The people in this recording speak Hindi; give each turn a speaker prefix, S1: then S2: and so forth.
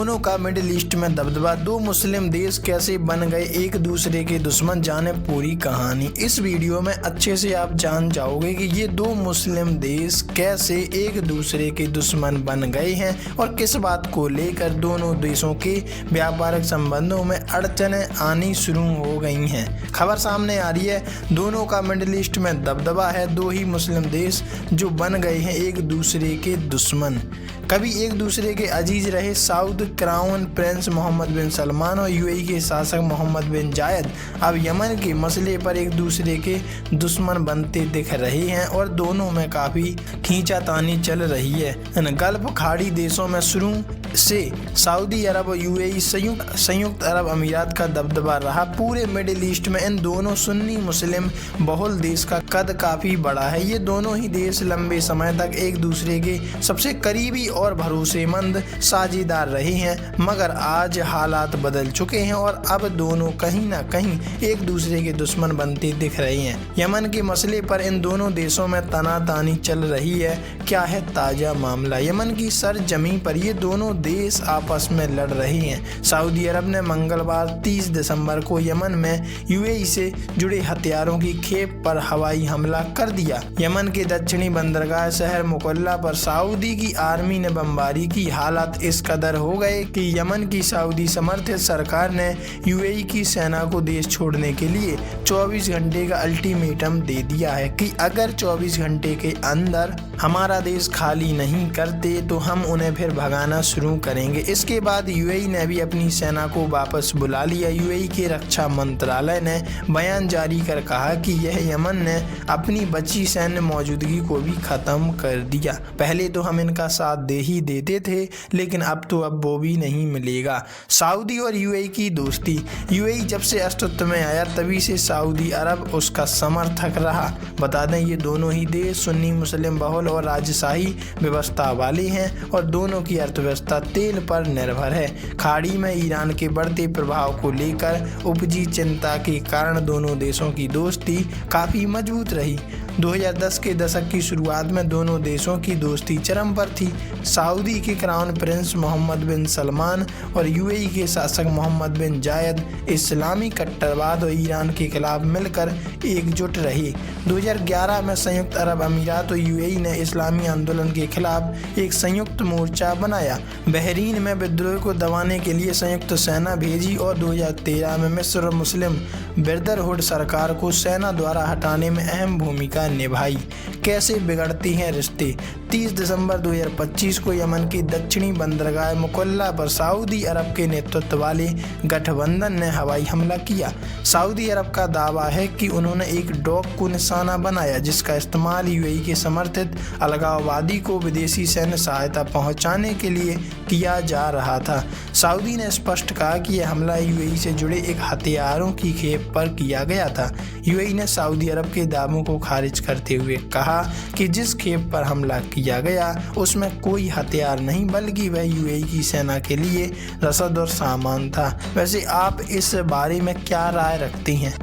S1: दोनों का मिडिल ईस्ट में दबदबा, दो मुस्लिम देश कैसे बन गए एक दूसरे के दुश्मन, जाने पूरी कहानी। इस वीडियो में अच्छे से आप जान जाओगे कि ये दो मुस्लिम देश कैसे एक दूसरे के दुश्मन बन गए हैं और किस बात को लेकर दोनों देशों के व्यापारिक संबंधों में अड़चनें आनी शुरू हो गई हैं। खबर सामने आ रही है, दोनों का मिडिल ईस्ट में दबदबा है, दो ही मुस्लिम देश जो बन गए हैं एक दूसरे के दुश्मन। कभी एक दूसरे के अजीज रहे सऊद क्राउन प्रिंस मोहम्मद बिन सलमान और यूएई के शासक मोहम्मद बिन जायद अब यमन के मसले पर एक दूसरे के दुश्मन बनते दिख रहे हैं और दोनों में काफ़ी खींचातानी चल रही है। इन गल्फ खाड़ी देशों में शुरू से सऊदी अरब और यूएई संयुक्त अरब अमीरात का दबदबा रहा। पूरे मिडिल ईस्ट में इन दोनों सुन्नी मुस्लिम बहुल देश का कद काफ़ी बड़ा है। ये दोनों ही देश लंबे समय तक एक दूसरे के सबसे करीबी और भरोसेमंद साझेदार रहे हैं, मगर आज हालात बदल चुके हैं और अब दोनों कहीं ना कहीं एक दूसरे के दुश्मन बनते दिख रहे हैं। यमन के मसले पर इन दोनों देशों में तनातानी चल रही है। क्या है ताज़ा मामला? यमन की सरजमी पर ये दोनों देश आपस में लड़ रहे हैं। सऊदी अरब ने मंगलवार 30 दिसंबर को यमन में यूएई से जुड़े हथियारों की खेप पर हवाई हमला कर दिया। यमन के दक्षिणी बंदरगाह शहर मुकल्ला पर सऊदी की आर्मी ने बमबारी की। हालात इस कदर हो गए कि यमन की सऊदी समर्थित सरकार ने यूएई की सेना को देश छोड़ने के लिए 24 घंटे का अल्टीमेटम दे दिया है कि अगर 24 घंटे के अंदर हमारा देश खाली नहीं करते तो हम उन्हें फिर भगाना शुरू करेंगे। इसके बाद यूएई ने भी अपनी सेना को वापस बुला लिया। यूएई के रक्षा मंत्रालय ने बयान जारी कर कहा कि यह यमन ने अपनी बची सैन्य मौजूदगी को भी खत्म कर दिया। पहले तो हम इनका साथ दे ही देते थे, लेकिन अब वो भी नहीं मिलेगा। सऊदी और यूएई की दोस्ती। यूएई जब से अस्तित्व में आया तभी से सऊदी अरब उसका समर्थक रहा। बता दें, ये दोनों ही देश सुन्नी मुस्लिम बहुल और राजशाही व्यवस्था वाले हैं और दोनों की अर्थव्यवस्था तेल पर निर्भर है। खाड़ी में ईरान के बढ़ते प्रभाव को लेकर उपजी चिंता के कारण दोनों देशों की दोस्ती काफ़ी मजबूत रही। 2010 के दशक की शुरुआत में दोनों देशों की दोस्ती चरम पर थी। सऊदी के क्राउन प्रिंस मोहम्मद बिन सलमान और यूएई के शासक मोहम्मद बिन जायद इस्लामी कट्टरवाद और ईरान के खिलाफ मिलकर एकजुट रहे। 2011 में संयुक्त अरब अमीरात और यूएई ने इस्लामी आंदोलन के खिलाफ एक संयुक्त मोर्चा बनाया। बहरीन में विद्रोह को दबाने के लिए संयुक्त सेना भेजी और 2013 में मिस्र मुस्लिम ब्रदरहुड सरकार को सेना द्वारा हटाने में अहम भूमिका निभाई। कैसे बिगड़ती हैं रिश्ते? 30 दिसंबर 2025 को यमन की दक्षिणी बंदरगाह मुकल्ला पर सऊदी अरब के नेतृत्व वाले गठबंधन ने हवाई हमला किया। सऊदी अरब का दावा है कि उन्होंने एक डॉग को निशाना बनाया जिसका इस्तेमाल यूएई के समर्थित अलगाववादी को विदेशी सैन्य सहायता पहुंचाने के लिए किया जा रहा था। सऊदी ने स्पष्ट कहा कि यह हमला यूएई से जुड़े एक हथियारों की खेप पर किया गया था। यूएई ने सऊदी अरब के दावों को खारिज करते हुए कहा कि जिस खेप पर हमला किया गया उसमें कोई हथियार नहीं बल्कि वह यूएई की सेना के लिए रसद और सामान था। वैसे आप इस बारे में क्या राय रखती हैं?